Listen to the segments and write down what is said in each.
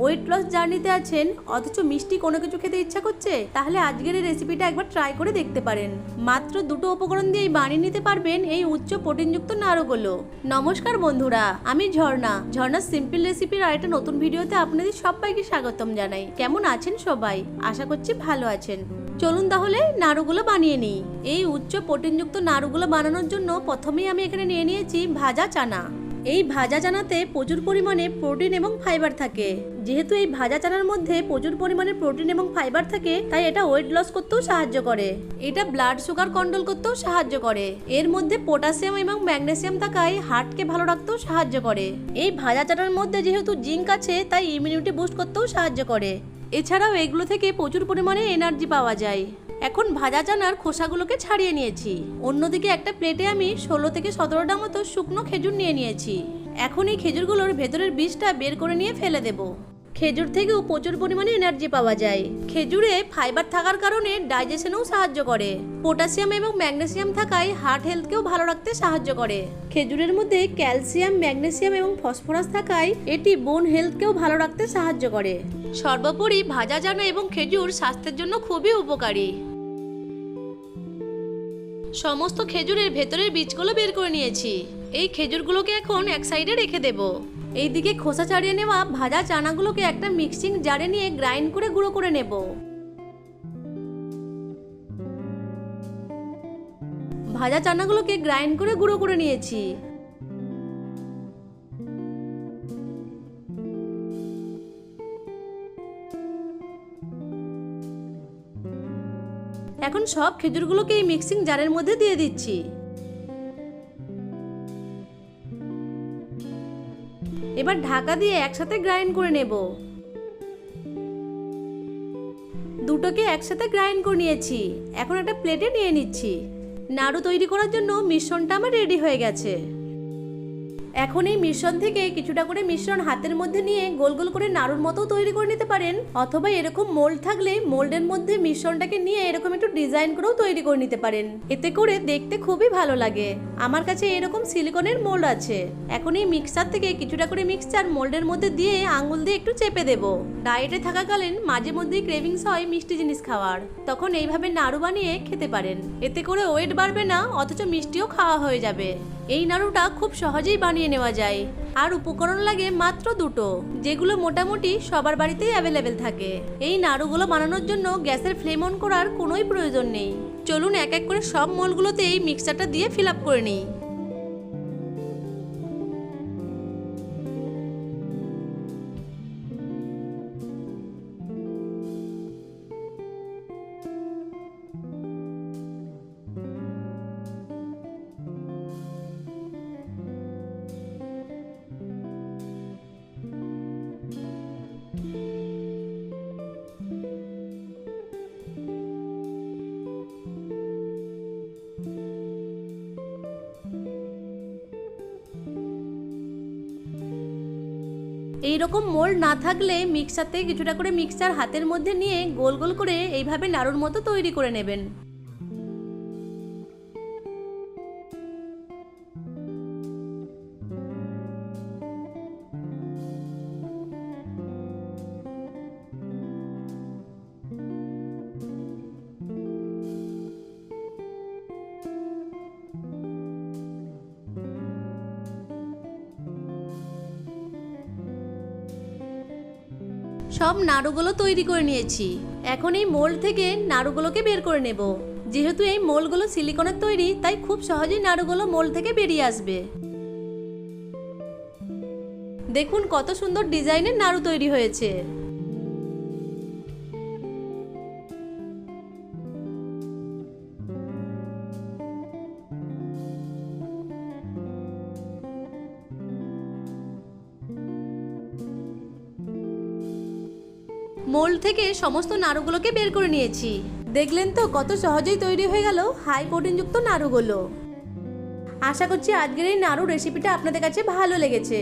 Weight loss জার্নিতে আছেন অথচ মিষ্টি কোনো কিছু খেতে ইচ্ছা করছে, তাহলে আজকের এই রেসিপিটা একবার ট্রাই করে দেখতে পারেন। মাত্র দুটো উপকরণ দিয়েই বানিয়ে নিতে পারবেন এই উচ্চ প্রোটিনযুক্ত নাড়ুগুলো। নমস্কার বন্ধুরা, আমি ঝর্ণার সিম্পল রেসিপির আরেকটা নতুন ভিডিওতে আপনাদের সবাইকে স্বাগতম জানাই। কেমন আছেন সবাই? আশা করছি ভালো আছেন। চলুন তাহলে নাড়ুগুলো বানিয়ে নিই। এই উচ্চ প্রোটিনযুক্ত নাড়ুগুলো বানানোর জন্য প্রথমেই আমি এখানে নিয়ে নিয়েছি ভাজা চানা। এই ভাজা চানাতে প্রচুর পরিমাণে প্রোটিন এবং ফাইবার থাকে। যেহেতু এই ভাজা চানার মধ্যে প্রচুর পরিমাণে প্রোটিন এবং ফাইবার থাকে, তাই এটা ওয়েট লস করতেও সাহায্য করে। এটা ব্লাড সুগার কন্ট্রোল করতেও সাহায্য করে। এর মধ্যে পটাশিয়াম এবং ম্যাগনেসিয়াম থাকায় হার্টকে ভালো রাখতেও সাহায্য করে। এই ভাজা চানার মধ্যে যেহেতু জিঙ্ক আছে, তাই ইমিউনিটি বুস্ট করতেও সাহায্য করে। এছাড়াও এগুলো থেকে প্রচুর পরিমাণে এনার্জি পাওয়া যায়। এখন ভাজা চানার খোসাগুলোকে ছাড়িয়ে নিয়েছি। অন্যদিকে একটা প্লেটে আমি 16 থেকে 17টা মতো শুকনো খেজুর নিয়ে নিয়েছি। এখন এই খেজুরগুলোর ভেতরের বীজটা বের করে নিয়ে ফেলে দেব। খেজুর থেকেও প্রচুর পরিমাণে এনার্জি পাওয়া যায়। খেজুরে ফাইবার থাকার কারণে ডাইজেশনেও সাহায্য করে। পটাশিয়াম এবং ম্যাগনেসিয়াম থাকায় হার্ট হেলথকেও ভালো রাখতে সাহায্য করে। খেজুরের মধ্যে ক্যালসিয়াম, ম্যাগনেসিয়াম এবং ফসফরাস থাকায় এটি বোন হেলথকেও ভালো রাখতে সাহায্য করে। সর্বোপরি ভাজা চানা এবং খেজুর স্বাস্থ্যের জন্য খুবই উপকারী। সমস্ত খেজুরের ভেতরের বীজগুলো বের করে নিয়েছি। এই খেজুরগুলোকে এখন এক সাইডে রেখে দেব। এইদিকে খোসা ছাড়িয়ে নেওয়া ভাজা চানাগুলোকে একটা মিক্সিং জারে নিয়ে গ্রাইন্ড করে গুঁড়ো করে নেব। ভাজা চানাগুলোকে গ্রাইন্ড করে গুঁড়ো করে নিয়েছি। এখন সব খেজুরগুলোকে এই মিক্সিং জারের মধ্যে দিয়ে দিচ্ছি। এবার ঢাকা দিয়ে একসাথে গ্রাইন্ড করে নেব। দুটোকে একসাথে গ্রাইন্ড করে নিয়েছি। এখন একটা প্লেটে নিয়ে নিচ্ছি। নাড়ু তৈরি করার জন্য মিশ্রণটা আমার রেডি হয়ে গেছে। এখন এই মিশ্রণ থেকে কিছুটা করে মিশ্রণ হাতের মধ্যে নিয়ে গোল গোল করে নাড়ুর মতো তৈরি করে নিতে পারেন, অথবা এরকম মোল্ড থাকলে মোল্ডের মধ্যে মিশ্রণটাকে নিয়ে এরকম একটু ডিজাইন করেও তৈরি করে নিতে পারেন। এতে করে দেখতে খুবই ভালো লাগে। আমার কাছে এরকম সিলিকনের মোল্ড আছে। এখন এই মিক্সার থেকে কিছুটা করে মিক্সচার মোল্ডের মধ্যে দিয়ে আঙ্গুল দিয়ে একটু চেপে দেব। ডায়েটে থাকাকালীন মাঝে মধ্যেই ক্রেভিংস হয় মিষ্টি জিনিস খাওয়ার, তখন এইভাবে নাড়ু বানিয়ে খেতে পারেন। এতে করে ওয়েট বাড়বে না, অথচ মিষ্টিও খাওয়া হয়ে যাবে। এই নাড়ুটা খুব সহজেই বানিয়ে নেওয়া যায়। আর উপকরণ লাগে মাত্র দুটো, যেগুলো মোটামুটি সবার বাড়িতেই অ্যাভেলেবেল থাকে। এই নাড়ুগুলো বানানোর জন্য গ্যাসের ফ্লেম অন করার কোনোই প্রয়োজন নেই। চলুন এক এক করে সব মোলগুলোতে এই মিক্সচারটা দিয়ে ফিল আপ করে নিই। এইরকম মোল্ড না থাকলে মিক্সার থেকে কিছুটা করে মিক্সচার হাতের মধ্যে নিয়ে গোল গোল করে এইভাবে নাড়ুর মতো তৈরি করে নেবেন। সব নাড়ুগুলো তৈরি করে নিয়েছি। এখন এই মোল্ড থেকে নাড়ুগুলোকে বের করে নেব। যেহেতু এই মোল্ডগুলো সিলিকনের তৈরি, তাই খুব সহজেই নাড়ুগুলো মোল্ড থেকে বেরিয়ে আসবে। দেখুন কত সুন্দর ডিজাইনের নাড়ু তৈরি হয়েছে। মোল্ড থেকে সমস্ত নাড়ুগুলোকে বের করে নিয়েছি। দেখলেন তো কত সহজেই তৈরি হয়ে গেল হাই প্রোটিনযুক্ত নাড়ুগুলো। আশা করছি আজকের এই নাড়ু রেসিপিটা আপনাদের কাছে ভালো লেগেছে।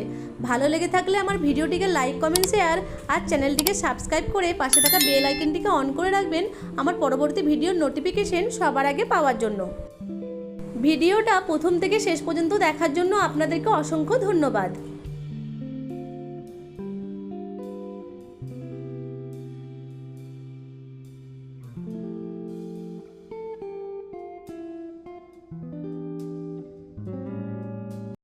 ভালো লেগে থাকলে আমার ভিডিওটিকে লাইক, কমেন্ট, শেয়ার আর চ্যানেলটিকে সাবস্ক্রাইব করে পাশে থাকা বেল আইকনটিকে অন করে রাখবেন আমার পরবর্তী ভিডিওর নোটিফিকেশন সবার আগে পাওয়ার জন্য। ভিডিওটা প্রথম থেকে শেষ পর্যন্ত দেখার জন্য আপনাদেরকে অসংখ্য ধন্যবাদ।